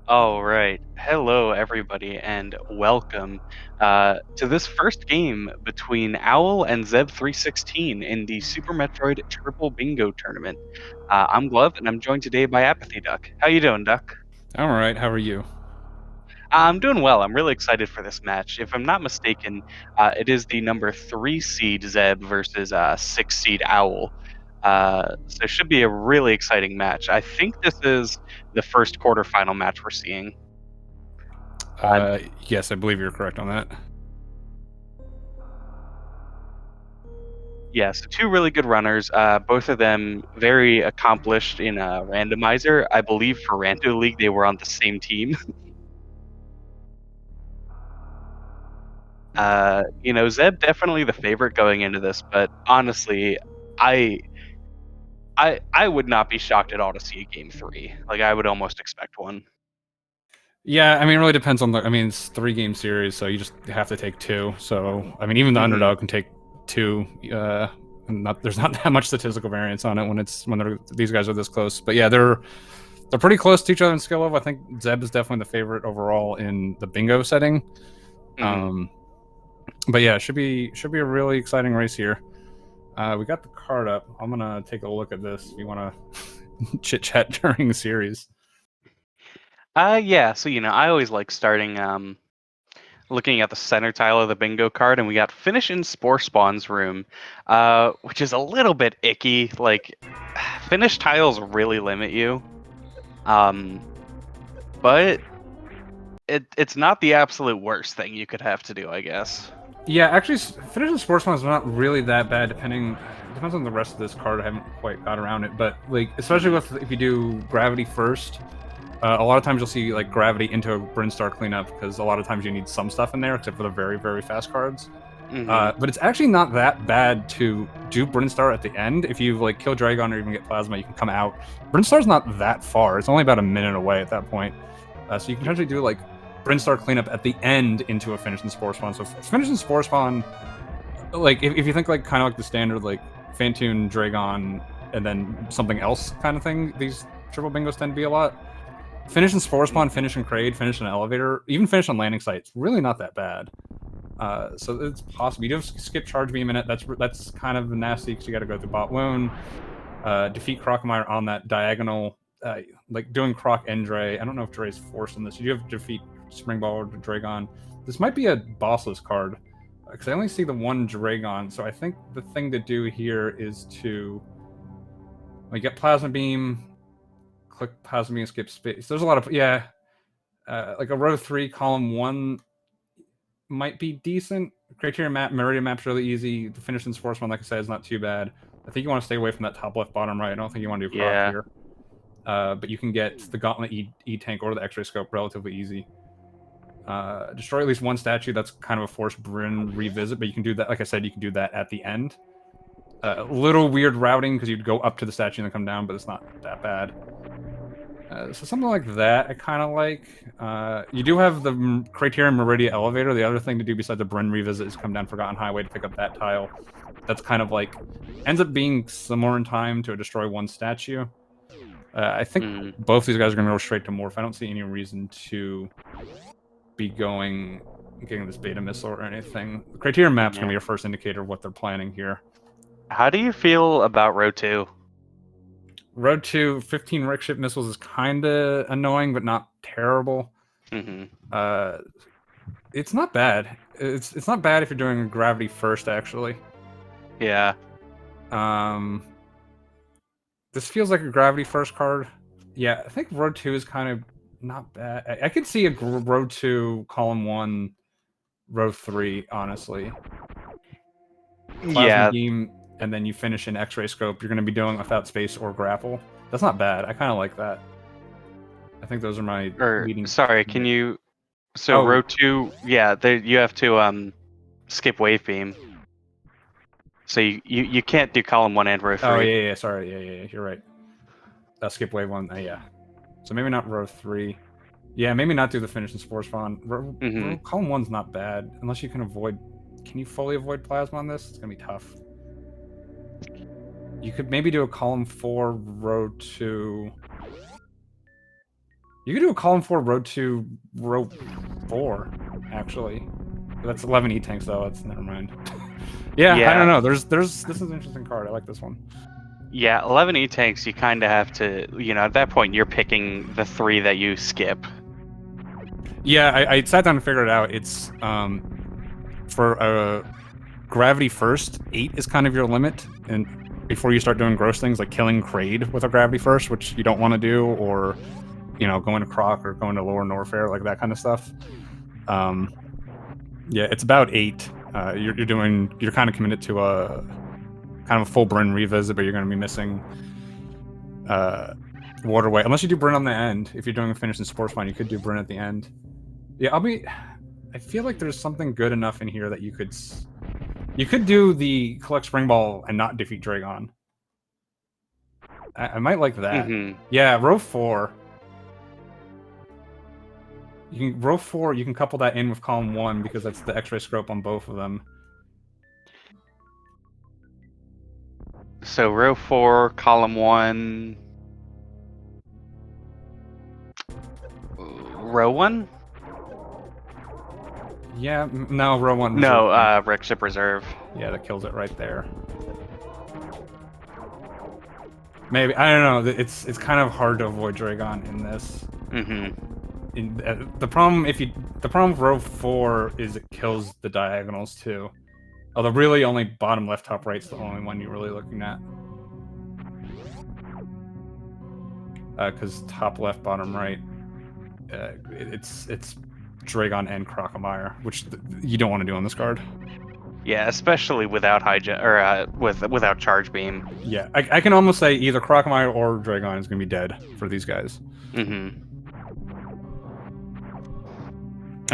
All right. Hello, everybody, and welcome to this first game between Owl and Zeb316 in the Super Metroid Triple Bingo Tournament. I'm Glove, and I'm joined today by Apathy Duck. How you doing, Duck? I'm all right. How are you? I'm doing well. I'm really excited for this match. If I'm not mistaken, it is the number 3 seed Zeb versus 6 seed Owl. So it should be a really exciting match. I think this is the first quarterfinal match we're seeing. Uh, Yes, I believe you're correct on that. Yeah, so two really good runners. Both of them very accomplished in a randomizer. I believe for Ranto League they were on the same team. Zeb definitely the favorite going into this, but honestly, I I would not be shocked at all to see a game three. Like I would almost expect one. Yeah, I mean, it really depends on the. I mean, it's 3 game series, so you just have to take two. So, I mean, even the Hmm. underdog can take two. And there's not that much statistical variance on it when these guys are this close. But yeah, they're pretty close to each other in skill level. I think Zeb is definitely the favorite overall in the bingo setting. Hmm. Um, but yeah, it should be a really exciting race here. We got the card up. I'm gonna take a look at this. If you want to chit chat during the series. Yeah. So I always like starting looking at the center tile of the bingo card, and we got finish in Spore Spawn's room, which is a little bit icky. Like, finish tiles really limit you, um, but it's not the absolute worst thing you could have to do, I guess. Yeah, actually, finishing Sportsman is not really that bad. Depends on the rest of this card. I haven't quite got around it, but like especially Hmm. with if you do gravity first, a lot of times you'll see like gravity into a Brinstar cleanup because a lot of times you need some stuff in there, except for the very fast cards. Hmm. But it's actually not that bad to do Brinstar at the end. If you like kill Dragon or even get Plasma, you can come out. Brinstar's not that far. It's only about a minute away at that point. So you can potentially do like Brinstar cleanup at the end into a finish in Spore Spawn. So finish in Spore Spawn, like if you think like kind of like the standard like Phantoon, Dragon, and then something else kind of thing, these triple bingos tend to be a lot. Finish in Spore Spawn, finish in Crade, finish in Elevator, even finish on Landing Site. It's really not that bad. So it's possible. You do have skip Charge Beam in it. That's kind of nasty because you got to go through Bot Wound. Defeat Crocomire on that diagonal, like doing Croc and Dre. I don't know if Dre's forced on this. You do have to defeat Springball or Dragon. This might be a bossless card because I only see the one Dragon. So I think the thing to do here is to like get Plasma Beam, click Plasma Beam, skip space. There's a lot of like a row 3, column 1 might be decent. Criterion map, Meridian map's really easy. The finish in Sports one, like I said, is not too bad. I think you want to stay away from that top left, bottom right. I don't think you want to do Croc Yeah. here. But you can get the Gauntlet E-Tank or the X-Ray Scope relatively easy. Destroy at least one statue. That's kind of a forced Bryn revisit, but you can do that. Like I said, you can do that at the end. A little weird routing because you'd go up to the statue and then come down, but it's not that bad. So something like that, I kind of like. You do have the Criterion Meridia Elevator. The other thing to do besides the Bryn revisit is come down Forgotten Highway to pick up that tile. That's kind of like ends up being similar in time to destroy one statue. I think Mm. both these guys are going to go straight to Morph. I don't see any reason to be getting this beta missile or anything. The Criterion map's going to Yeah. be your first indicator of what they're planning here. How do you feel about row two? Road to 15 Rick ship missiles is kind of annoying, but not terrible. Hmm. Uh, it's not bad. It's not bad if you're doing gravity first, actually. Yeah. Um, this feels like a gravity first card. Yeah, I think Road 2 is kind of not bad. I could see a Road 2, Column 1, Row 3, honestly. Plasma Yeah. Beam, and then you finish in X-Ray Scope. You're going to be doing without space or grapple. That's not bad. I kind of like that. I think those are my Or leading. sorry, can you? So Oh, row two, yeah, you have to skip wave beam. So you can't do column one and row oh three. yeah. Sorry, yeah. You're right. Skip wave 1. Yeah. So maybe not row 3. Yeah, maybe not do the finish in Spore Spawn. Hmm. Column 1's not bad, unless you can avoid... Can you fully avoid Plasma on this? It's going to be tough. You could maybe do a Column 4, row 2... You could do a column 4, row 2, row 4, actually. That's 11 E-tanks, though. That's never mind. Yeah, I don't Yeah, know. This is an interesting card. I like this one. yeah. 11 E-tanks, you kind of have to, at that point, you're picking the 3 that you skip. Yeah, I sat down and figured it out. It's for gravity first, 8 is kind of your limit, and before you start doing gross things like killing Kraid with a gravity first, which you don't want to do, or going to Croc or going to Lower Norfair, like that kind of stuff. Yeah, it's about 8. You're kind of committed to a kind of a full Bryn revisit, but you're going to be missing Waterway unless you do Bryn on the end. If you're doing a finish in Sports Fine, you could do Bryn at the end. Yeah, I feel like there's something good enough in here that you could do the collect Spring Ball and not defeat Dragon. I might like that. Mm-hmm. Yeah, row 4. Row 4. You can couple that in with column 1 because that's the X-ray scope on both of them. So row 4, column 1, row 1. Yeah, no, row 1. No, Wreck Ship Reserve. Yeah, that kills it right there. Maybe, I don't know. It's kind of hard to avoid Dragon in this. Mm-hmm. The problem with row 4 is it kills the diagonals too. Although really only bottom left, top right's the only one you're really looking at. Because top left, bottom right, it's Dragon and Crocomire, which you don't want to do on this card. Yeah, especially without without Charge Beam. Yeah, I can almost say either Crocomire or Dragon is going to be dead for these guys. Mm-hmm.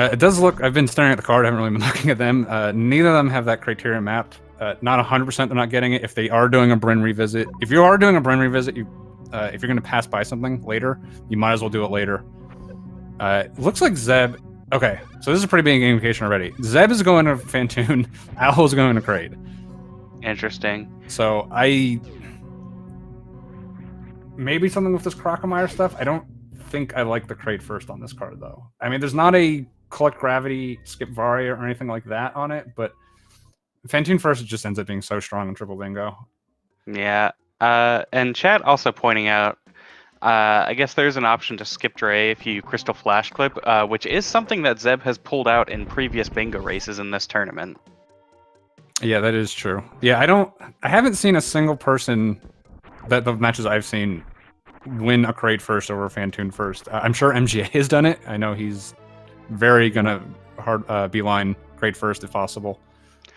It does look. I've been staring at the card. I haven't really been looking at them. Neither of them have that criteria mapped. Not 100%. They're not getting it. If they are doing a Bryn revisit, if you are doing a Bryn revisit, if you're going to pass by something later, you might as well do it later. It looks like Zeb. Okay, so this is a pretty big indication already. Zeb is going to Fantoon. Owl is going to Kraid. Interesting. So maybe something with this Crocomire stuff. I don't think I like the Kraid first on this card though. I mean, there's not a collect gravity, skip Varia or anything like that on it, but Fantoon first just ends up being so strong in triple bingo. Yeah. And chat also pointing out, I guess there's an option to skip Dre if you Crystal Flash Clip, which is something that Zeb has pulled out in previous bingo races in this tournament. Yeah, that is true. Yeah, I haven't seen a single person that the matches I've seen win a Kraid first over Fantoon first. I'm sure MGA has done it. I know he's very gonna beeline Kraid first if possible,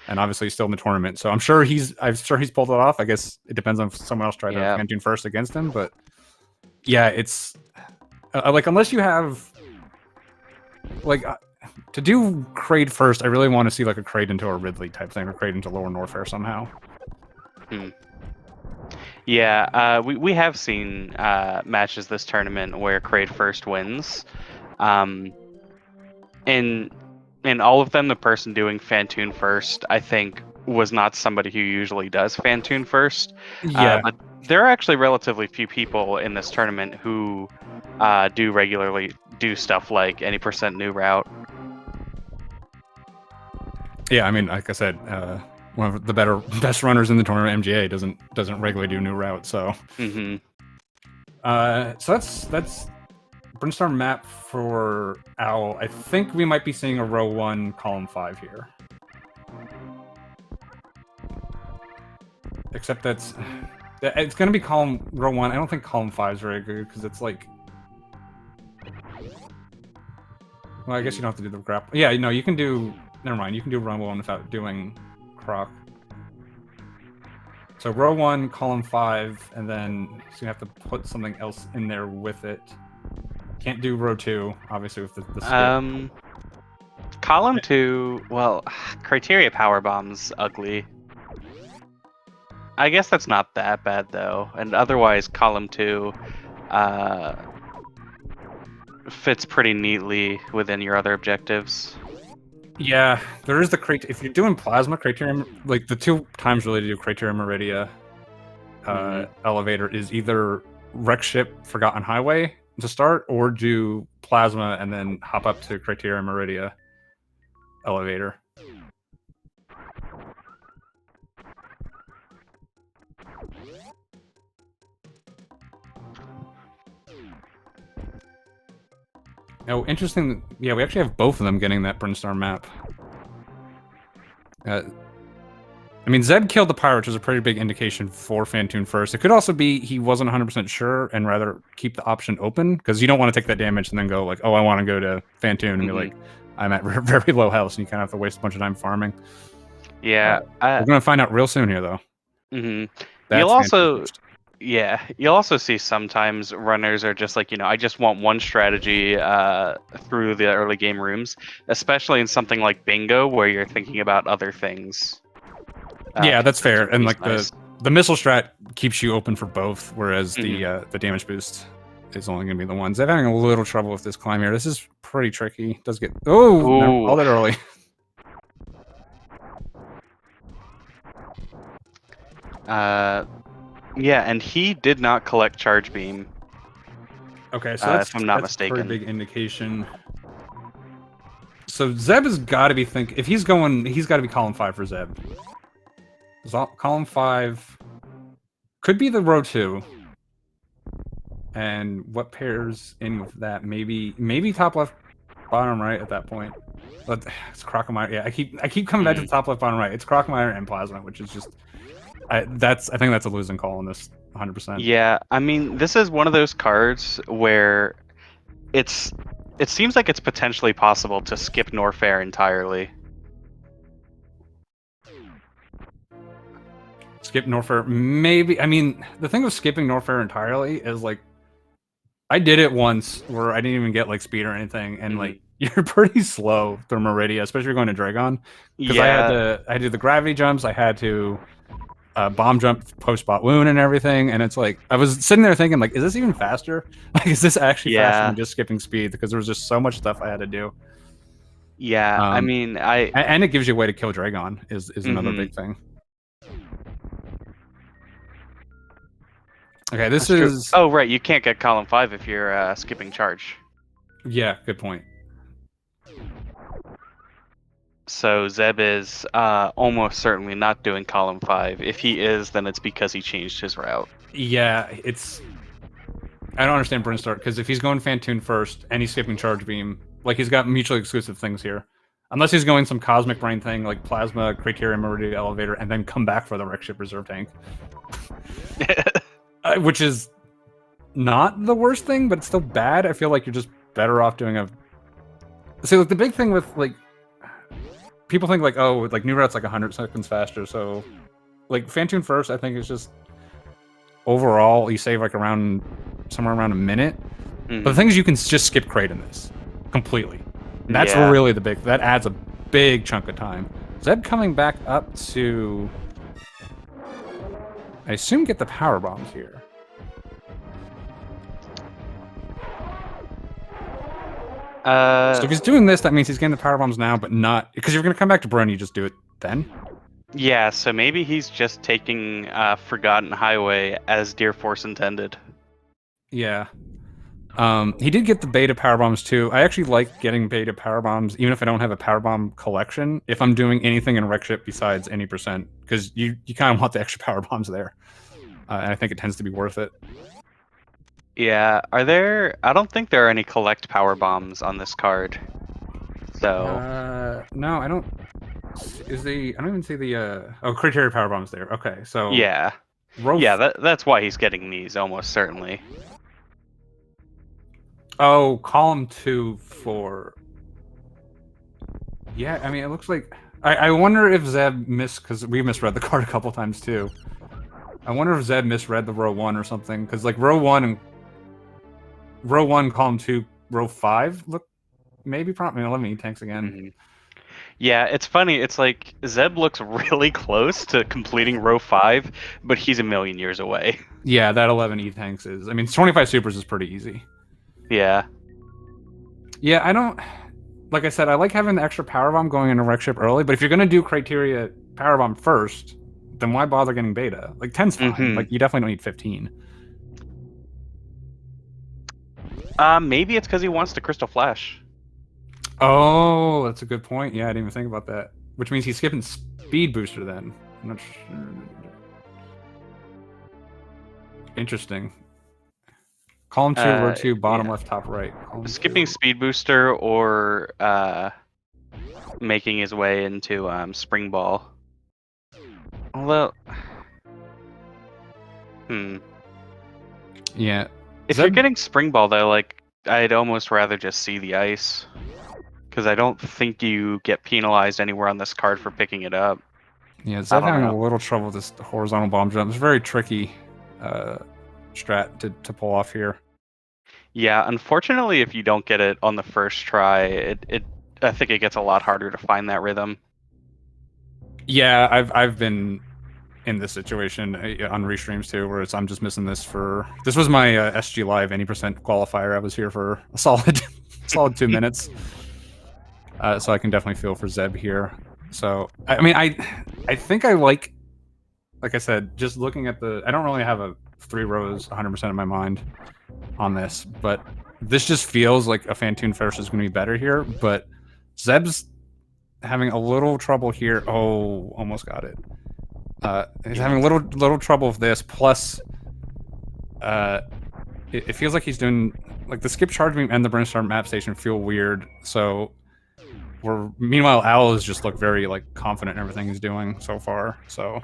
and obviously he's still in the tournament. So I'm sure he's pulled it off. I guess it depends on if someone else tried to Fantoon first against him, but yeah, it's like unless you have like to do Kraid first, I really want to see like a Kraid into a Ridley type thing or Kraid into Lower Norfair somehow. Yeah, we have seen matches this tournament where Kraid first wins. In all of them, the person doing Fantoon first, I think, was not somebody who usually does Fantoon first. Yeah. But there are actually relatively few people in this tournament who do regularly do stuff like any percent new route. Yeah, I mean, like I said, one of the best runners in the tournament, MGA, doesn't regularly do new route. So, so that's Brinstar map for Owl. I think we might be seeing a row 1, column 5 here. Except it's going to be row 1. I don't think column 5 is very good because it's like. Well, I guess you don't have to do the grapple. Yeah, no, you can do. Never mind. You can do row 1 without doing Croc. So row 1, column 5, and then you have to put something else in there with it. Can't do row 2, obviously, with the skip. Column 2, well, Criteria Power Bomb's ugly. I guess that's not that bad, though. And otherwise, column 2 fits pretty neatly within your other objectives. Yeah, there is the crate. If you're doing plasma criteria, like the 2 times really to do criteria Meridia elevator is either Wreck Ship Forgotten Highway, to start, or do Plasma and then hop up to Criteria Meridia elevator. Oh, interesting. Yeah, we actually have both of them getting that Brinstar map. I mean, Zeb killed the pirate, which is a pretty big indication for Fantoon first. It could also be he wasn't 100% sure and rather keep the option open, because you don't want to take that damage and then go like, oh, I want to go to Fantoon and be like, I'm at very low health, and you kind of have to waste a bunch of time farming. Yeah. We're going to find out real soon here, though. You'll also... Yeah, you'll also see sometimes runners are just like, I just want one strategy through the early game rooms, especially in something like bingo where you're thinking about other things. Yeah, that's fair. And like nice. the missile strat keeps you open for both, whereas the damage boost is only going to be the ones. I'm having a little trouble with this climb here. This is pretty tricky. It does get all that early. Yeah, and he did not collect charge beam. Okay, so that's, if I'm not mistaken, a pretty big indication. So Zeb has got to be if he's going, he's got to be column 5 for Zeb. Column 5 could be the row 2. And what pairs in with that? Maybe top left, bottom right at that point. But it's Crocomire. Yeah, I keep coming back to the top left, bottom right. It's Crocomire and Plasma, which is just I think that's a losing call in this 100%. Yeah, I mean, this is one of those cards where it seems like it's potentially possible to skip Norfair entirely. Skip Norfair, maybe. I mean, the thing with skipping Norfair entirely is like, I did it once where I didn't even get like speed or anything, and like you're pretty slow through Meridia, especially if you're going to Dragon. Because I had to do the gravity jumps, I had to bomb jump post bot wound and everything, and it's like I was sitting there thinking like, is this even faster? Like, is this actually faster than just skipping speed? Because there was just so much stuff I had to do. Yeah, I mean, and it gives you a way to kill Dragon is another big thing. Okay, this is true. Oh right, you can't get column 5 if you're skipping charge. Yeah, good point. So Zeb is almost certainly not doing column 5. If he is, then it's because he changed his route. Yeah, I don't understand Brinstar, because if he's going Fantoon first and he's skipping charge beam, like he's got mutually exclusive things here. Unless he's going some cosmic brain thing like Plasma, Criteria Meridia Elevator, and then come back for the Wreck Ship Reserve Tank. Which is not the worst thing, but it's still bad. I feel like you're just better off doing See, like the big thing with like people think like, oh, like new route's like 100 seconds faster. So like Fantoon first, I think is just overall you save like somewhere around a minute. But the thing is, you can just skip crate in this completely. And that's really that adds a big chunk of time. Zeb coming back up to, I assume, get the power bombs here. So if he's doing this, that means he's getting the power bombs now, but not because you're going to come back to Brun. You just do it then. Yeah, so maybe he's just taking Forgotten Highway as Deer Force intended. Yeah. He did get the beta power bombs too. I actually like getting beta power bombs, even if I don't have a power bomb collection. If I'm doing anything in Wreck Ship besides any %, because you kind of want the extra power bombs there, and I think it tends to be worth it. Yeah, I don't think there are any collect power bombs on this card. So no, I don't. I don't even see the Criteria power bombs there. Okay, so yeah, that's why he's getting these almost certainly. Oh, column 2 for... Yeah, I mean, it looks like... I wonder if Zeb because we misread the card a couple times, too. I wonder if Zeb misread the row 1 or something, because, like, row 1, column 2, row 5 look... Maybe probably 11 E-tanks again. Yeah, it's funny. It's like, Zeb looks really close to completing row 5, but he's a million years away. Yeah, that 11 E-tanks is... I mean, 25 supers is pretty easy. Yeah. Yeah, I don't... Like I said, I like having the extra power bomb going into Wreck Ship early, but if you're going to do Criteria power bomb first, then why bother getting beta? Like, 10's fine. Like, you definitely don't need 15. Maybe it's because he wants the Crystal Flash. Oh, that's a good point. Yeah, I didn't even think about that. Which means he's skipping Speed Booster then. I'm not sure. Interesting. Column 2, row 2, bottom Yeah. left, top right. Column Skipping 2. Speed Booster or making his way into Spring Ball. Although, Yeah. if you're getting Spring Ball though, like I'd almost rather just see the ice, because I don't think you get penalized anywhere on this card for picking it up. Yeah, Zeb having a little trouble with this horizontal bomb jump. It's very tricky strat to pull off here. Yeah, unfortunately, if you don't get it on the first try, I think it gets a lot harder to find that rhythm. Yeah, I've been in this situation on restreams too, where I'm just missing this for. This was my SG Live 80% qualifier. I was here for a solid 2 minutes, so I can definitely feel for Zeb here. So I mean, I think I like I said, just looking at the. I don't really have a 3 rows 100% in my mind on this, but this just feels like a Fantoon first is going to be better here. But Zeb's having a little trouble here. Oh, almost got it. He's having a little trouble with this. Plus, it feels like he's doing like the skip charge beam and the Brinstar map station feel weird. So, meanwhile Owls just look very like confident in everything he's doing so far. So.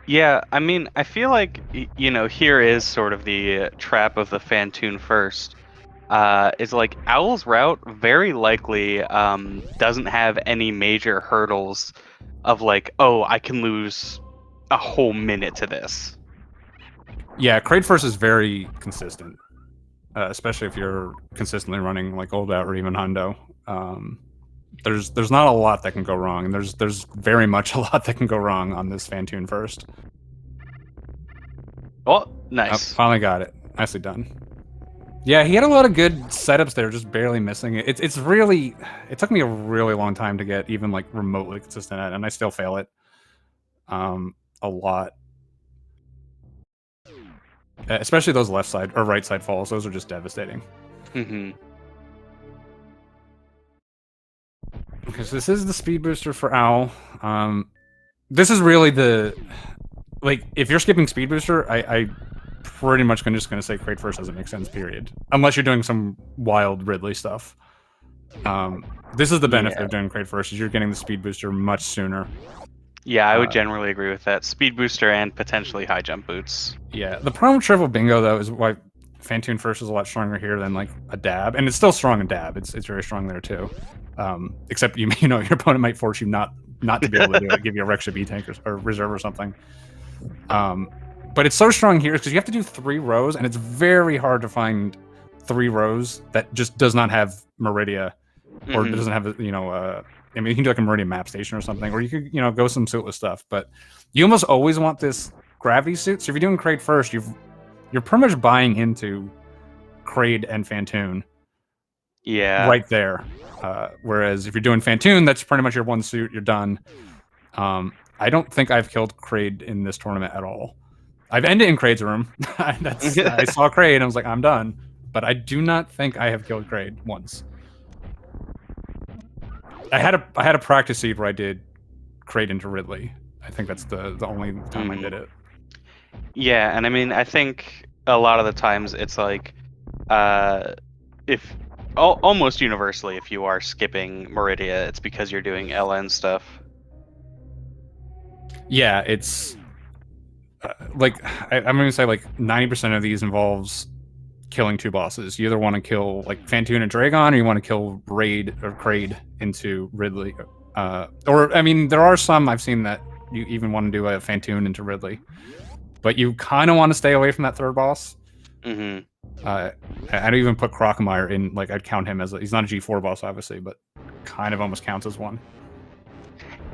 Yeah, I mean, I feel like, here is sort of the trap of the Fantoon first. Is like Owl's route very likely doesn't have any major hurdles of like, oh, I can lose a whole minute to this. Yeah, Kraid first is very consistent, especially if you're consistently running like Old Out or even Hundo. There's not a lot that can go wrong, and there's very much a lot that can go wrong on this Fantoon first. Oh, nice. Finally got it. Nicely done. Yeah, he had a lot of good setups there, just barely missing it. It's really, it took me a really long time to get even like remotely consistent at it, and I still fail it a lot. Especially those left side or right side falls. Those are just devastating. Mm-hmm. Because this is the speed booster for Owl. This is really the, like, if you're skipping speed booster, I pretty much just gonna say Kraid first doesn't make sense, period. Unless you're doing some wild Ridley stuff. This is the benefit of doing Kraid first, is you're getting the speed booster much sooner. Yeah, I would generally agree with that. Speed booster and potentially high jump boots. Yeah, the problem with triple bingo though is why Fantoon first is a lot stronger here than like a dab, and it's still strong in dab. It's very strong there too. Except your opponent might force you not to be able to do it, give you a Rexha B tank or reserve or something. But it's so strong here because you have to do 3 rows, and it's very hard to find 3 rows that just does not have Meridia, or doesn't have I mean, you can do like a Meridian map station or something, or you could go some suitless stuff. But you almost always want this gravity suit. So if you're doing Kraid first, you're pretty much buying into Kraid and Fantoon. Yeah. Right there. Whereas if you're doing Fantoon, that's pretty much your one suit. You're done. I don't think I've killed Kraid in this tournament at all. I've ended in Kraid's room. I saw Kraid and I was like, I'm done. But I do not think I have killed Kraid once. I had a practice seed where I did Kraid into Ridley. I think that's the only time I did it. Yeah, and I mean, I think a lot of the times it's like, if almost universally, if you are skipping Meridia, it's because you're doing LN stuff. Yeah, it's like I'm gonna say like 90% of these involves killing 2 bosses. You either want to kill like Fantoon and Dragon, or you want to kill Raid or Kraid into Ridley. Or I mean, there are some I've seen that you even want to do a Fantoon into Ridley, but you kind of want to stay away from that 3rd boss. I'd even put Crocomire in, like I'd count him as he's not a G4 boss obviously, but kind of almost counts as one.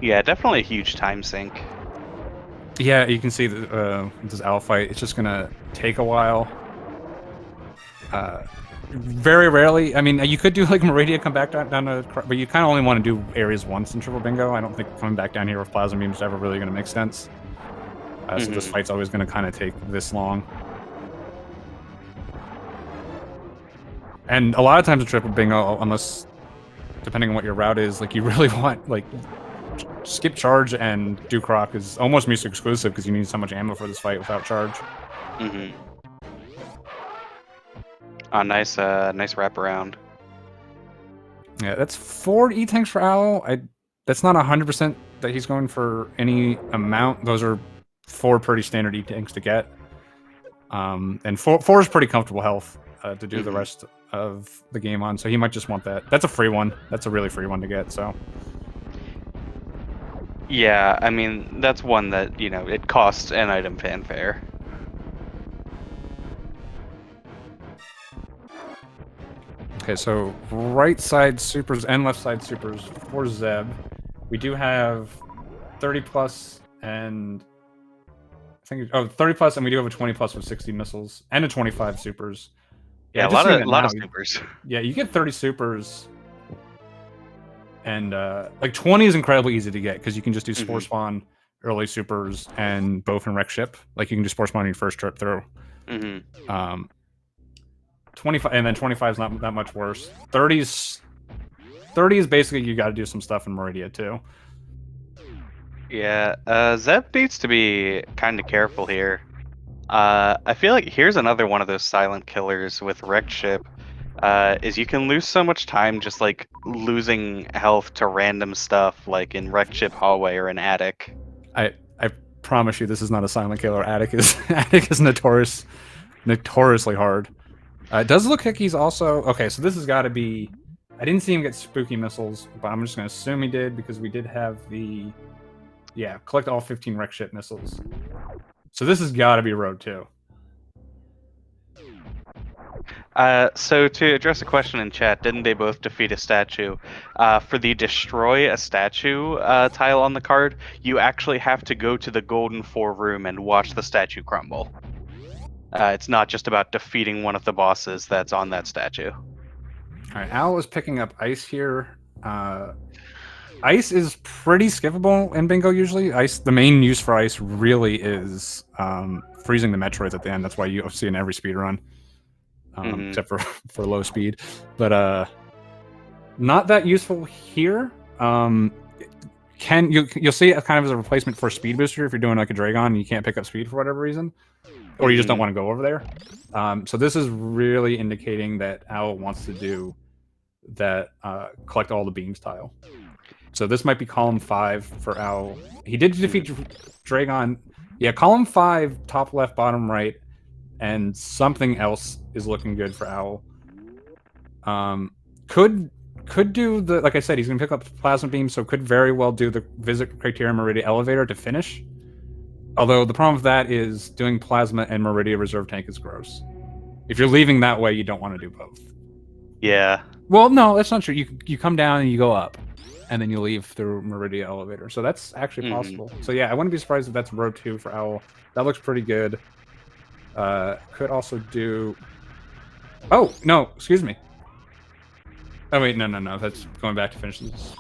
Yeah, definitely a huge time sink. Yeah, you can see that this owl fight, it's just gonna take a while. Very rarely, I mean, you could do like Meridia, come back down to, but you kind of only want to do areas once in triple bingo. I don't think coming back down here with plasma beam is ever really going to make sense. So this fight's always going to kind of take this long. And a lot of times in triple bingo, unless depending on what your route is, like you really want like skip charge and do croc is almost music exclusive because you need so much ammo for this fight without charge. Mm-hmm. Oh, nice wraparound. Yeah, that's 4 E-tanks for Owl. That's not 100% that he's going for any amount. Those are 4 pretty standard E-tanks to get. And four is pretty comfortable health to do the rest of the game on, so he might just want that. That's a free one. That's a really free one to get, so. Yeah, I mean, that's one that, it costs an item fanfare. Okay, so right side supers and left side supers for Zeb. We do have 30 plus and I think 30 plus, and we do have a 20 plus with 60 missiles and a 25 supers. Yeah, a just lot of supers. Yeah, you get 30 supers, and like 20 is incredibly easy to get because you can just do spore spawn, early supers, and both in wreck ship. Like you can just spore spawn on your first trip through. 25, and then 25 is not that much worse. 30 is basically you got to do some stuff in Meridia too. Yeah, Zeb needs to be kind of careful here. I feel like here's another one of those silent killers with wrecked ship. Is you can lose so much time just like losing health to random stuff like in wrecked ship hallway or an attic. I promise you, this is not a silent killer. Attic is notoriously hard. It does look like he's also okay. So this has got to be. I didn't see him get spooky missiles, but I'm just gonna assume he did because we did have the. Yeah, collect all 15 wreck ship missiles. So this has got to be road 2. So to address a question in chat, didn't they both defeat a statue? For the destroy a statue tile on the card, you actually have to go to the Golden 4 room and watch the statue crumble. It's not just about defeating one of the bosses that's on that statue. All right, Al is picking up ice here. Ice is pretty skippable in bingo usually. Ice, the main use for ice really is freezing the Metroids at the end. That's why you see in every speed run, except for low speed. But not that useful here. You'll see it kind of as a replacement for a speed booster if you're doing like a Dragon and you can't pick up speed for whatever reason, or you just don't want to go over there. So this is really indicating that Owl wants to do that collect all the beams tile. So this might be column 5 for Owl. He did defeat Dragon. Yeah, column 5, top left, bottom right, and something else is looking good for Owl. Could do the, like I said, he's gonna pick up plasma beam, so could very well do the visit Criteria Meridia elevator to finish. Although the problem with that is doing plasma and Meridia reserve tank is gross. If you're leaving that way, you don't want to do both. Yeah. Well, no, that's not true. You come down and you go up, and then you leave through Meridia elevator. So that's actually possible. So yeah, I wouldn't be surprised if that's road 2 for Owl. That looks pretty good. Could also do. Oh no, excuse me. Oh wait, no. That's going back to finish this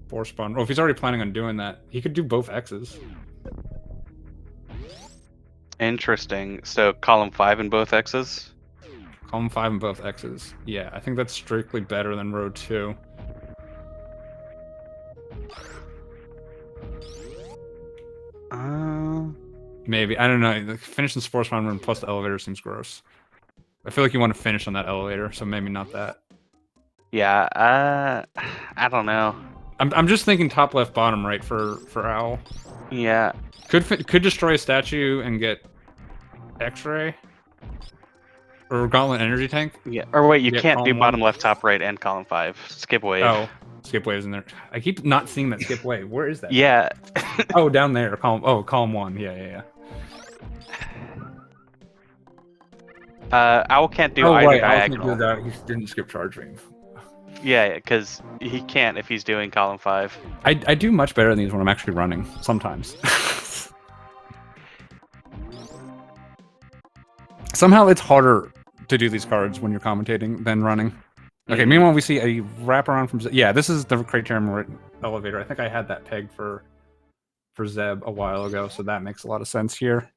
4 spawn. Oh, if he's already planning on doing that, he could do both X's. Interesting. So column 5 in both X's? Column 5 in both X's. Yeah, I think that's strictly better than road 2. Maybe. I don't know. Finishing the sports run plus the elevator seems gross. I feel like you want to finish on that elevator, so maybe not that. Yeah, I don't know. I'm just thinking top left, bottom right for Owl. Yeah. Could destroy a statue and get X-ray or Gauntlet energy tank. Yeah. Or wait, you can't do bottom left, top right, and column 5. Skip wave. Oh, skip wave's in there. I keep not seeing that skip wave. Where is that? Yeah. Oh, down there. Column 1. Yeah. Owl can't do either diagonal. That. He didn't skip charge wave. Yeah, because he can't if he's doing column 5. I do much better than these when I'm actually running, sometimes. Somehow it's harder to do these cards when you're commentating than running. Okay, meanwhile we see a wraparound from... Yeah, this is the Criteria elevator. I think I had that pegged for Zeb a while ago, so that makes a lot of sense here.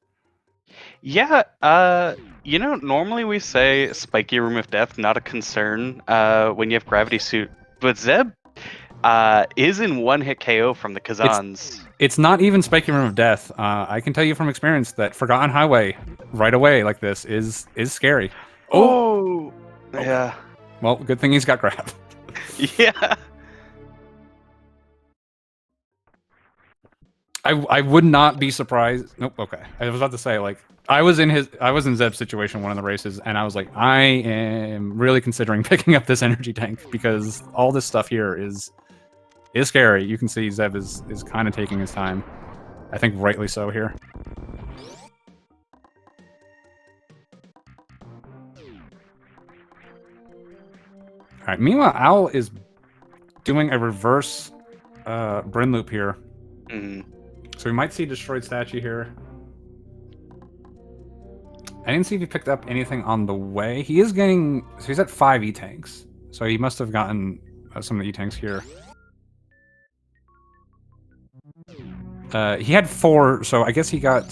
Yeah, normally we say spiky room of death, not a concern when you have gravity suit, but Zeb is in one hit KO from the It's Kazans. it's not even spiky room of death. I can tell you from experience that Forgotten Highway right away like this is scary. Oh, Oh, okay. yeah, Well, good thing he's got grab. yeah. I would not be surprised. Nope. Okay. I was about to say like I was in Zeb's situation one of the races, and I was like, I am really considering picking up this energy tank because all this stuff here is scary. You can see Zeb is kind of taking his time. I think rightly so here. All right. Meanwhile, Owl is doing a reverse Bryn loop here. Mm. So we might see destroyed statue here. I didn't see if he picked up anything on the way. He is getting... So he's at 5 E-tanks. So he must have gotten some of the E-tanks here. He had 4, so I guess he got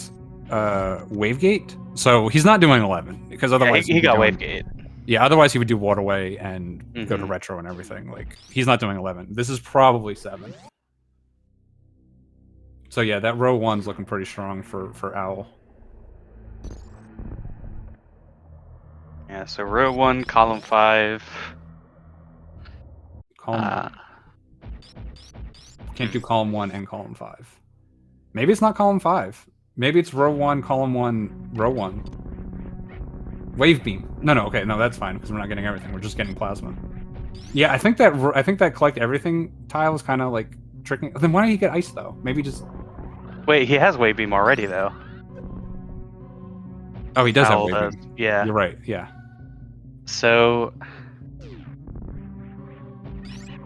Wavegate. So he's not doing 11, because otherwise... Yeah, he got Wavegate. Yeah, otherwise he would do Waterway and go to Mhm. Retro and everything. Like, he's not doing 11. This is probably 7. So yeah, that row 1's looking pretty strong for Owl. Yeah, so row 1, column 5. Column 1. Can't do column 1 and column 5. Maybe it's not column 5. Maybe it's row 1, column 1, row 1. Wave beam. No, okay, no, that's fine because we're not getting everything. We're just getting plasma. Yeah, I think that collect everything tile is kind of like tricking. Then why don't you get ice though? Maybe just. Wait, he has wave beam already though. Oh, he does have Owl wave does. beam. Yeah. You're right. Yeah. So.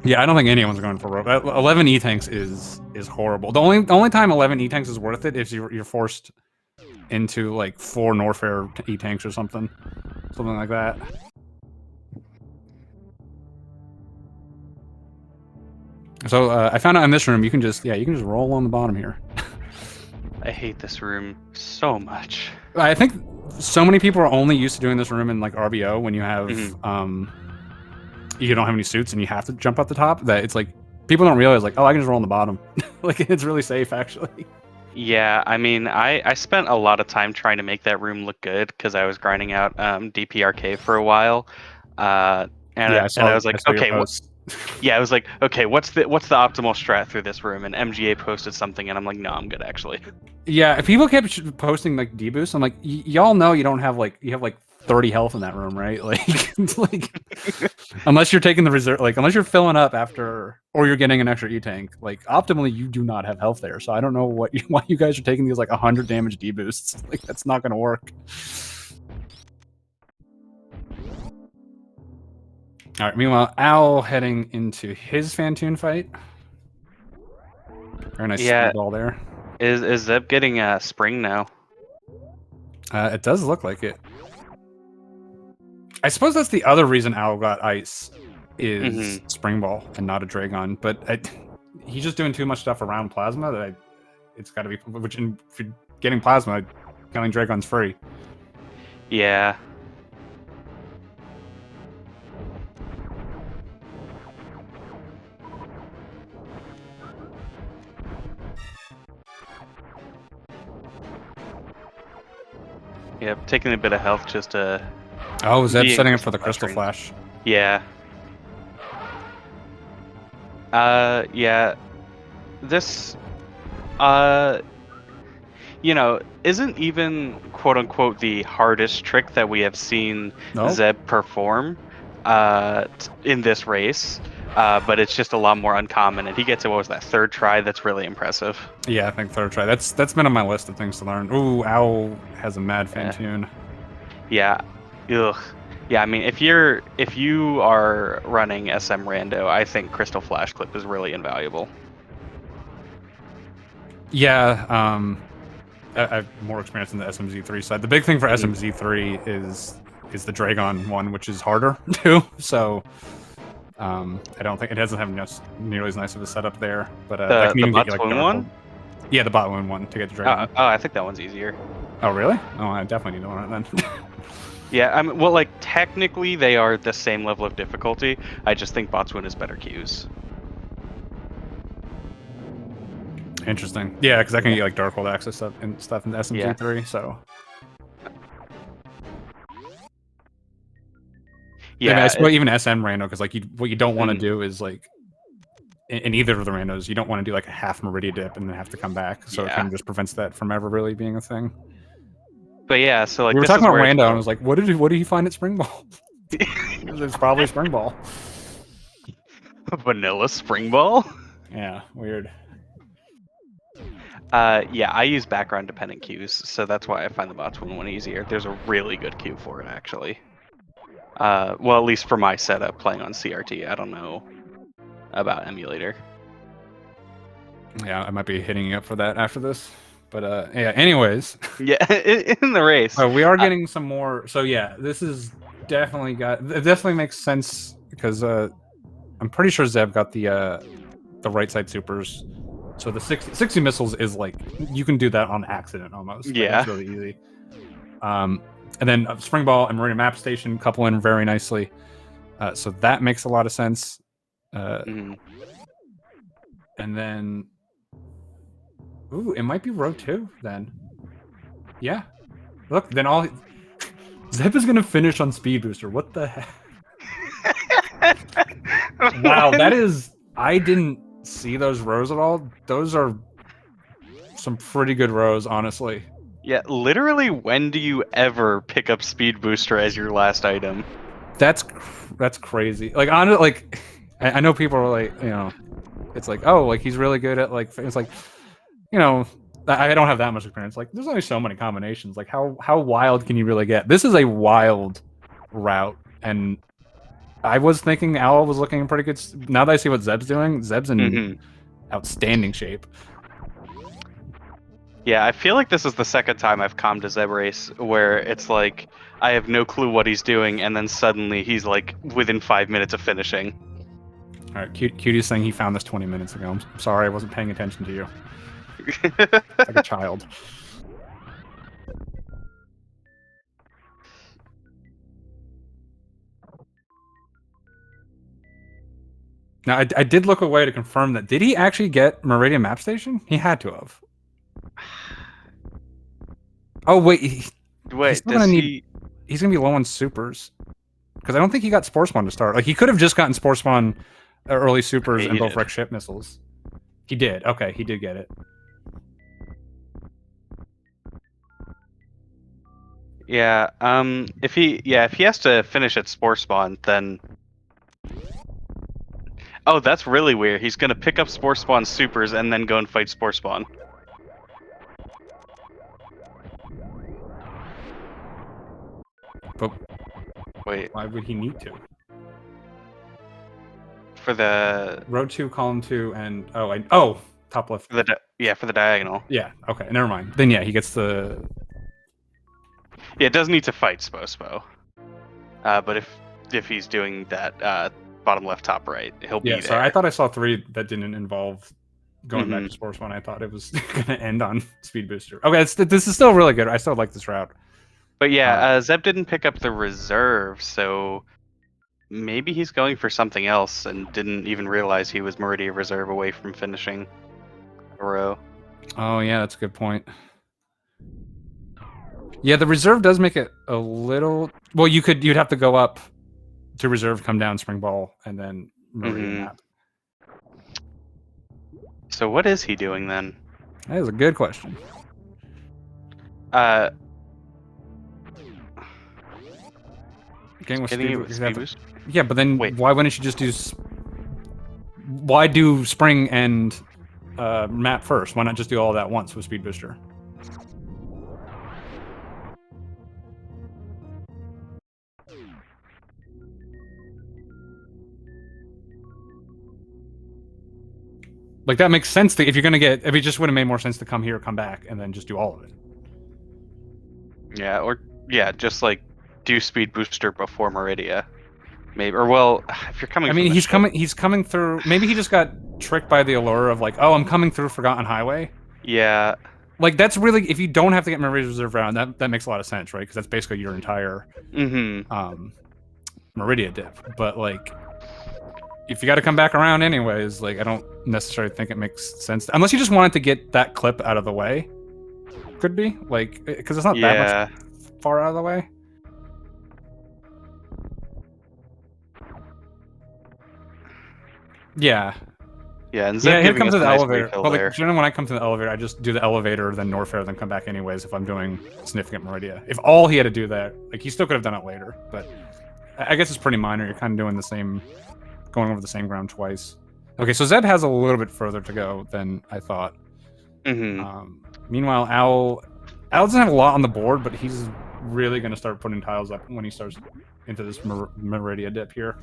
Yeah, I don't think anyone's going for row. 11 E-tanks is horrible. The only time 11 E-tanks is worth it is you're forced into like 4 Norfair E-tanks or something like that. So I found out in this room you can just roll on the bottom here. I hate this room so much. I think so many people are only used to doing this room in like RBO when you have you don't have any suits and you have to jump up the top. That it's like people don't realize like, oh, I can just roll on the bottom. Like it's really safe actually. Yeah, I mean, I spent a lot of time trying to make that room look good because I was grinding out DPRK for a while, and I was like, okay, yeah, I was like, okay, what's the optimal strat through this room? And MGA posted something, and I'm like, no, I'm good actually. Yeah, people kept posting like deboosts. I'm like, y'all know you don't have like 30 health in that room, right? Like, unless you're taking the reserve, like unless you're filling up after, or you're getting an extra E-tank, like optimally you do not have health there. So I don't know why you guys are taking these like 100 damage deboosts. Like that's not gonna work. All right. Meanwhile, Owl heading into his Fantoon fight. Very nice speed ball there. Is Zeb getting a spring now? It does look like it. I suppose that's the other reason Owl got ice is spring ball and not a Dragon. But he's just doing too much stuff around plasma that it's got to be. Which if you're getting plasma, killing Dragon's free. Yeah. Yep, taking a bit of health just to. Oh, Zeb's setting up for the Crystal Flash. Yeah. Yeah. This, isn't even quote unquote the hardest trick that we have seen Zeb perform, in this race. But it's just a lot more uncommon, and he gets it. What was that, 3rd try? That's really impressive. Yeah, I think 3rd try. That's been on my list of things to learn. Ooh, Owl has a mad Fantoon. Yeah. Ugh. Yeah, I mean, if you are running SM Rando, I think Crystal Flash Clip is really invaluable. Yeah, I have more experience in the SMZ3 side. The big thing for SMZ3 is the Dragon one, which is harder too. So. I don't think it doesn't have nearly as nice of a setup there, but the bot wound one. Yeah, the bot wound one to get the Dragon. Oh, I think that one's easier. Oh, really? Oh, I definitely need to learn it then. Yeah, well, like technically they are the same level of difficulty. I just think Botswana has better cues. Interesting. Yeah, because I can Yeah. get like Darkhold access stuff in SMG3, so. I mean, I Yeah. suppose even SM rando, because like what you don't want to Mm, do is like in either of the randos, you don't want to do like a half Meridia dip and then have to come back. So it yeah. kind of just prevents that from ever really being a thing. But yeah, so like We were this talking is about where it's rando, and I like was like, what did he find at Spring Ball? It's probably Spring Ball. vanilla spring ball. Yeah, weird. Yeah, I use background dependent cues, so that's why I find the Botswana one easier. There's a really good cue for it actually. Well, at least for my setup playing on CRT. I don't know about emulator. Yeah, I might be hitting you up for that after this. But yeah, anyways. Yeah, in the race. We are getting some more. So yeah, this is definitely it definitely makes sense because I'm pretty sure Zeb got the right side supers. So the 60 missiles is like you can do that on accident almost. Like, Yeah. that's really easy. And then Spring Ball and Marina Map Station couple in very nicely. So that makes a lot of sense. Mm. And then, ooh, it might be row 2 then. Yeah. Look, then all Zeb is gonna finish on Speed Booster. What the heck? Wow, that is. I didn't see those rows at all. Those are some pretty good rows, honestly. Yeah, literally, when do you ever pick up Speed Booster as your last item? That's crazy. Like, on like, I know people are like, it's like, oh, like he's really good at like, it's like, you know, I don't have that much experience. Like, there's only so many combinations. Like, how wild can you really get? This is a wild route, and I was thinking Owl was looking in pretty good. Now that I see what Zeb's doing, Zeb's in outstanding shape. Yeah, I feel like this is the second time I've calmed a Zeb race where it's like I have no clue what he's doing, and then suddenly he's like within 5 minutes of finishing. All right, Cutie's saying he found this 20 minutes ago. I'm sorry, I wasn't paying attention to you. Like a child. Now, I did look away to confirm that. Did he actually get Meridian Map Station? He had to have. Oh, wait. He's Wait, still does gonna need. he? He's gonna be low on supers. Because I don't think he got Spore Spawn to start. Like, he could have just gotten Spore Spawn early supers Okay, and he both did. Wreck Ship missiles. He did. Okay, he did get it. Yeah. If he has to finish at Spore Spawn, then. Oh, that's really weird. He's gonna pick up Spore Spawn supers and then go and fight Spore Spawn. But Wait, why would he need to? for the Row 2, column 2, and top left. for the diagonal. Yeah. Okay. Never mind. Then yeah, he gets the. Yeah, it does need to fight Spo. But if he's doing that bottom left, top right, he'll be Yeah. there. Sorry, I thought I saw 3 that didn't involve going back to Spore Spawn. I thought it was gonna end on Speed Booster. Okay, this is still really good. I still like this route. But yeah, Zeb didn't pick up the reserve, so maybe he's going for something else and didn't even realize he was Meridia reserve away from finishing a row. Oh yeah, that's a good point. Yeah, the reserve does make it a little. Well, you'd have to go up to reserve, come down Spring Ball, and then Meridian Map. So what is he doing then? That is a good question. Getting it with speed boost? Yeah, but then why wouldn't you just do? Why do Spring and Map first? Why not just do all that once with Speed Booster? Like, that makes sense. If it just would have made more sense to come here, come back, and then just do all of it. Yeah, just like do speed booster before Meridia, maybe. Or well, if you're coming. I mean, he's coming through. Maybe he just got tricked by the allure of like, oh, I'm coming through Forgotten Highway. Yeah. Like, that's really, if you don't have to get Meridia's Reserve round, that makes a lot of sense, right? Because that's basically your entire Meridia dip. But, like, if you got to come back around anyways, like, I don't necessarily think it makes sense. Unless you just wanted to get that clip out of the way. Could be. Like, because it's not that much far out of the way. Yeah. Yeah, and Zeb here giving comes us the a nice elevator. refill But like, there. generally when I come to the elevator, I just do the elevator, then Norfair, then come back anyways if I'm doing significant Meridia. If all he had to do that, like, he still could have done it later, but I guess it's pretty minor. You're kind of doing the same, going over the same ground twice. Okay, so Zeb has a little bit further to go than I thought. Meanwhile, Al doesn't have a lot on the board, but he's really going to start putting tiles up when he starts into this Meridia dip here.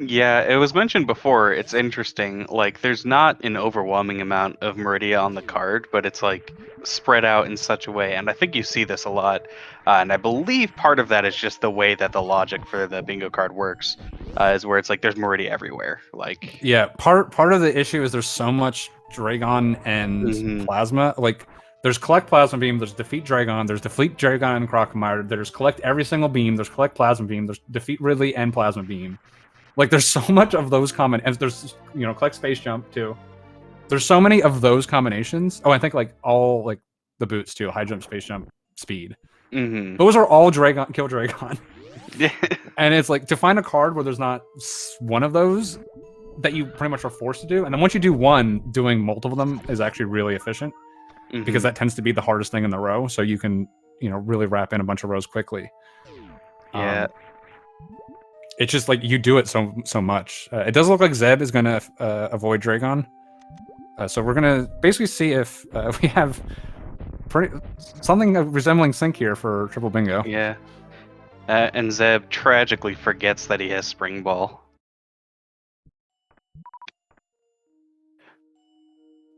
Yeah, it was mentioned before. It's interesting. Like, there's not an overwhelming amount of Meridia on the card, but it's like spread out in such a way. And I think you see this a lot. And I believe part of that is just the way that the logic for the bingo card works, is where it's like there's Meridia everywhere. Like, yeah, part of the issue is there's so much Dragon and Plasma. Like, there's collect Plasma Beam, there's defeat Dragon, there's defeat Dragon and Crocomire, there's collect every single beam, there's collect Plasma Beam, there's defeat Ridley and Plasma Beam. Like, there's so much of those and there's, you know, collect Space Jump too. There's so many of those combinations. Oh, I think like all like the boots too, high jump, space jump, speed. Those are all Dragon, kill Dragon. And it's like, to find a card where there's not one of those that you pretty much are forced to do, and then once you do one, doing multiple of them is actually really efficient, because that tends to be the hardest thing in the row, so you can, you know, really wrap in a bunch of rows quickly. Yeah. It's just like you do it so much. It does look like Zeb is going to avoid Dragon. So we're going to basically see if we have something resembling sync here for Triple Bingo. Yeah. And Zeb tragically forgets that he has Spring Ball.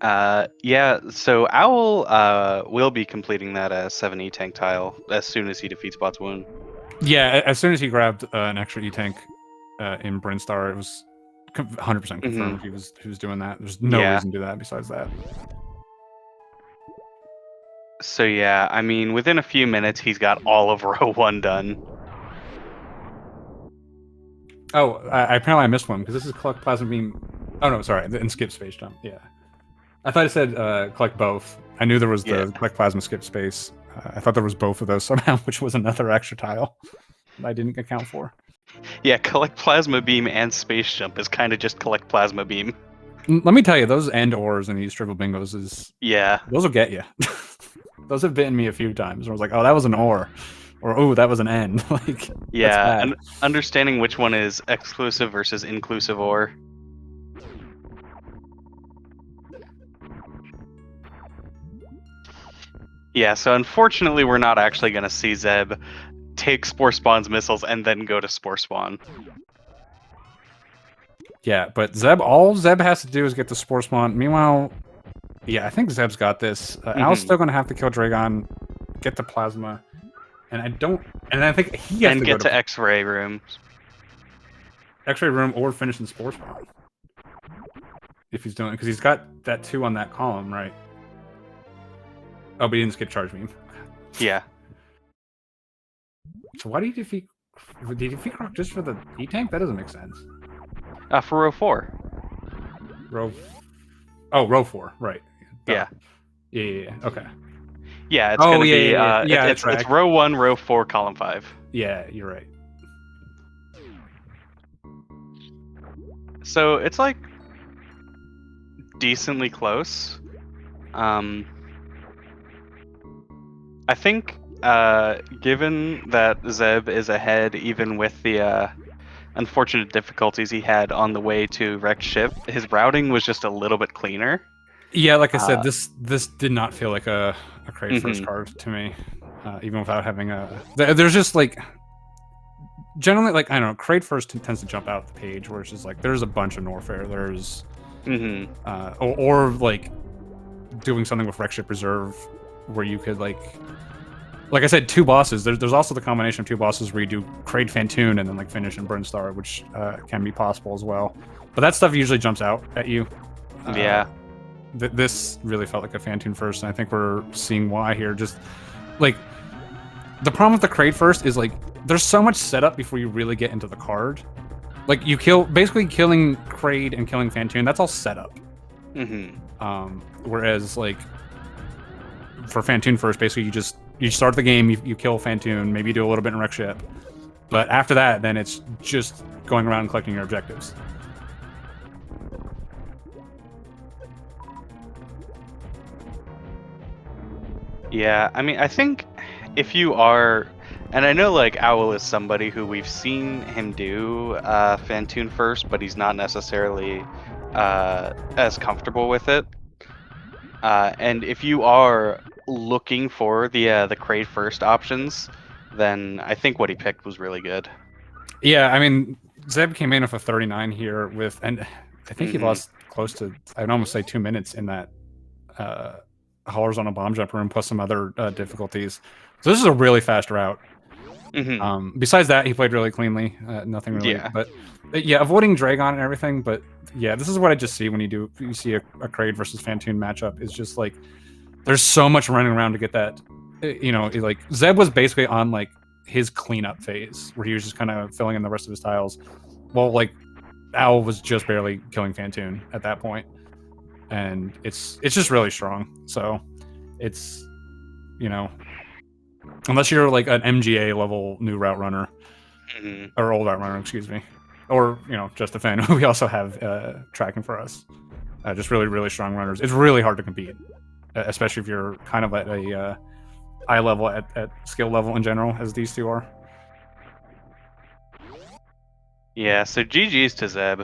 Yeah, so Owl will be completing that 7 E-Tank tile as soon as he defeats Bot's Wound. Yeah, as soon as he grabbed an extra E-Tank in Brinstar, it was 100% confirmed he was doing that. There's no reason to do that besides that. So yeah, I mean, within a few minutes, he's got all of row 1 done. Oh, apparently I missed one, because this is collect Plasma Beam. Oh no, sorry, and skip Space Jump, yeah. I thought it said collect both. I knew there was the collect Plasma, skip Space. I thought there was both of those somehow, which was another extra tile that I didn't account for. Yeah, collect Plasma Beam and Space Jump is kind of just collect Plasma Beam. Let me tell you, those end ors in these triple bingos is... Yeah. Those will get you. Those have bitten me a few times. I was like, oh, that was an or. Or, oh, that was an end. Like, yeah, and understanding which one is exclusive versus inclusive or. Yeah, so unfortunately we're not actually going to see Zeb take Spore Spawn's missiles and then go to Spore Spawn. Yeah, but all Zeb has to do is get the Spore Spawn. Meanwhile, yeah, I think Zeb's got this. Al's still going to have to kill Dragon, get the Plasma, and I think he has to get to X-Ray Room. X-Ray Room or finish in Spore Spawn. If he's doing it, because he's got that 2 on that column, right? Oh, but he didn't skip Charge Beam. Yeah. So why do you defeat... Did you defeat Croc just for the E-Tank? That doesn't make sense. For row 4. Row 4, right. Yeah. Yeah, okay. Yeah, it's going to be... it's row 1, row 4, column 5. Yeah, you're right. So it's like decently close. I think, given that Zeb is ahead, even with the unfortunate difficulties he had on the way to wrecked ship, his routing was just a little bit cleaner. Yeah, like I said, this did not feel like a crate first card to me, even without having a. There's just like. Generally, like, I don't know, crate first tends to jump out the page, where it's just like there's a bunch of Norfair. There's, or like doing something with wreck ship reserve, where you could like I said, 2 bosses. There's also the combination of 2 bosses where you do Kraid Fantoon and then like finish in Brinstar, which can be possible as well. But that stuff usually jumps out at you Yeah. This really felt like a Fantoon first, and I think we're seeing why here. Just like the problem with the Kraid first is like there's so much setup before you really get into the card. Like you basically killing Kraid and killing Fantoon, that's all setup. Whereas like for Fantoon first, basically you start the game, you kill Fantoon, maybe you do a little bit in Wreck Ship, but after that, then it's just going around and collecting your objectives. Yeah, I mean, I think if you are, and I know like Owl is somebody who we've seen him do Fantoon first, but he's not necessarily as comfortable with it. And if you are looking for the Kraid first options, then I think what he picked was really good. Yeah, I mean, Zeb came in with a 39 here with, and I think he lost close to, I'd almost say 2 minutes in that horizontal bomb jump room, plus some other difficulties. So this is a really fast route. Besides that, he played really cleanly. Nothing really. Yeah. But yeah, avoiding Dragon and everything. But yeah, this is what I just see when you see a Kraid versus Fantoon matchup. Is just like there's so much running around to get that. You know, like Zeb was basically on like his cleanup phase where he was just kind of filling in the rest of his tiles. Well, like Owl was just barely killing Fantoon at that point, and it's just really strong. So it's, you know, unless you're like an MGA level new route runner or old route runner, excuse me, or you know just a fan. We also have tracking for us. Just really strong runners. It's really hard to compete, especially if you're kind of at a eye level at skill level in general, as these two are. Yeah, so GG's to Zeb.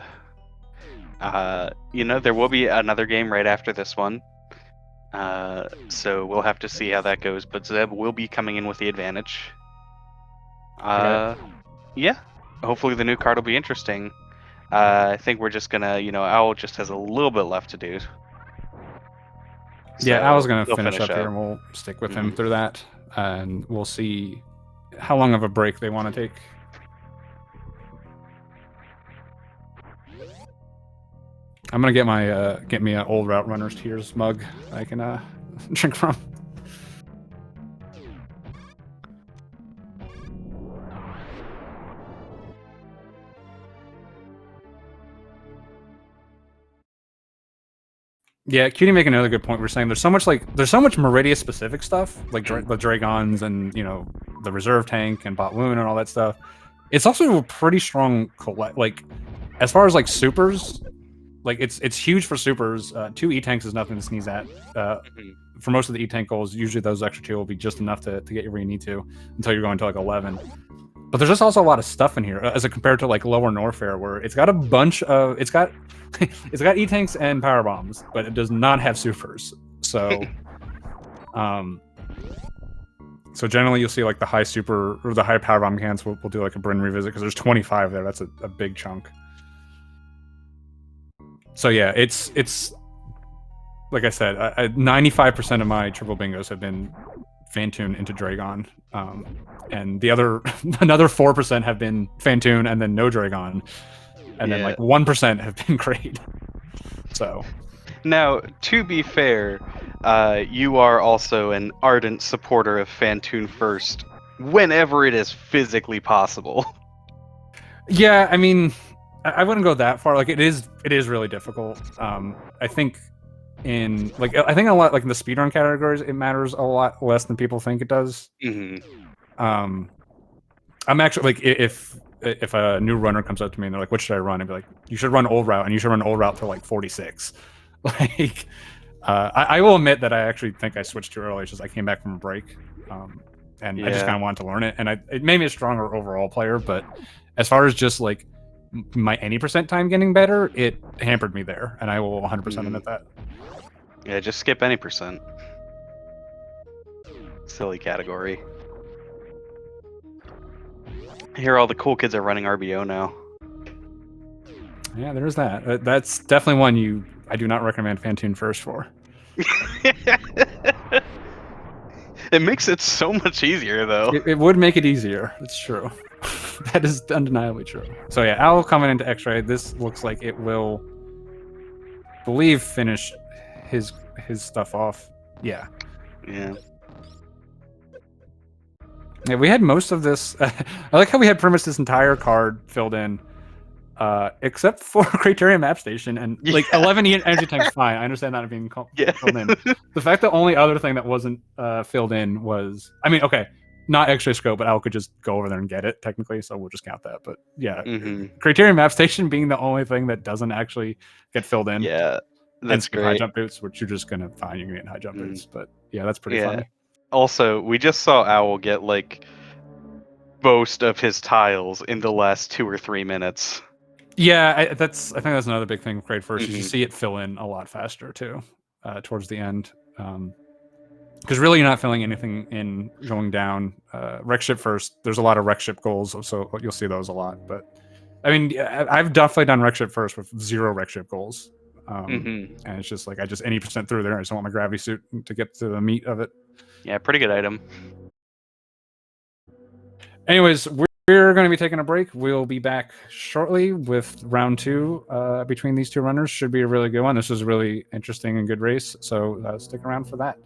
You know, there will be another game right after this one. So we'll have to see how that goes, but Zeb will be coming in with the advantage. Yeah, hopefully the new card will be interesting. I think we're just gonna, you know, Owl just has a little bit left to do. So yeah, Owl's gonna finish up here, and we'll stick with him through that, and we'll see how long of a break they want to take. I'm gonna get me an old route runner's tears mug I can drink from. Yeah, Cutie making another good point. We're saying there's so much Meridia specific stuff, like the Dragons and, you know, the reserve tank and Bot Loon and all that stuff. It's also a pretty strong like as far as like supers, like it's huge for supers. 2 E-tanks is nothing to sneeze at. For most of the E-tank goals, usually those extra 2 will be just enough to get you where you need to until you're going to like 11. But there's just also a lot of stuff in here as compared to like lower Norfair, where it's got a bunch of it's got E-tanks and power bombs, but it does not have supers. So so generally you'll see like the high super or the high power bomb cans will do like a Bryn revisit because there's 25 there. That's a big chunk. So yeah, it's like I said, 95% of my triple bingos have been Fantoon into Dragon, and the other another 4% have been Fantoon and then no Dragon, and then like 1% have been Kraid. So now, to be fair, you are also an ardent supporter of Fantoon first whenever it is physically possible. Yeah, I mean, I wouldn't go that far. Like it is really difficult. I think in a lot like in the speedrun categories, it matters a lot less than people think it does. I'm actually like if a new runner comes up to me and they're like, "What should I run?" I'd be like, "You should run old route, and you should run old route till like 46." Like, I will admit that I actually think I switched too early. It's just I came back from a break, and I just kind of wanted to learn it, and it made me a stronger overall player. But as far as just like my any percent time getting better, it hampered me there, and I will 100% admit that. Yeah, just skip any percent. Silly category. Here, all the cool kids are running RBO now. Yeah, there's that. That's definitely one I do not recommend Fantoon first for. It makes it so much easier, though. It would make it easier. It's true. That is undeniably true. So yeah, Owl coming into X-Ray. This looks like it will believe, finish his stuff off. Yeah. Yeah. Yeah, we had most of this. I like how we had pretty much this entire card filled in, except for Criterion Map Station and like Yeah. 11 energy tanks. Fine, I understand that being Yeah. filled in. The fact the only other thing that wasn't filled in was, I mean, okay, not X-ray scope, but Al could just go over there and get it technically, so we'll just count that. But yeah, Criterion Map Station being the only thing that doesn't actually get filled in. Yeah. And That's some high great. jump boots, which you're just gonna find. You're gonna get high jump boots, but yeah, that's pretty Yeah. funny. Also, we just saw Owl get like most of his tiles in the last 2 or 3 minutes. Yeah, I think that's another big thing with Grade First is you Mhm. see it fill in a lot faster too, towards the end. Because really you're not filling anything in going down. Wreck Ship First, there's a lot of Wreck Ship goals, so you'll see those a lot. But I mean, I've definitely done Wreck Ship First with 0 Wreck Ship goals. And it's just like I just any percent through there. I just want my gravity suit to get to the meat of it. Yeah, pretty good item. Anyways, we're going to be taking a break. We'll be back shortly with round 2 between these two runners. Should be a really good one. This was a really interesting and good race, so stick around for that.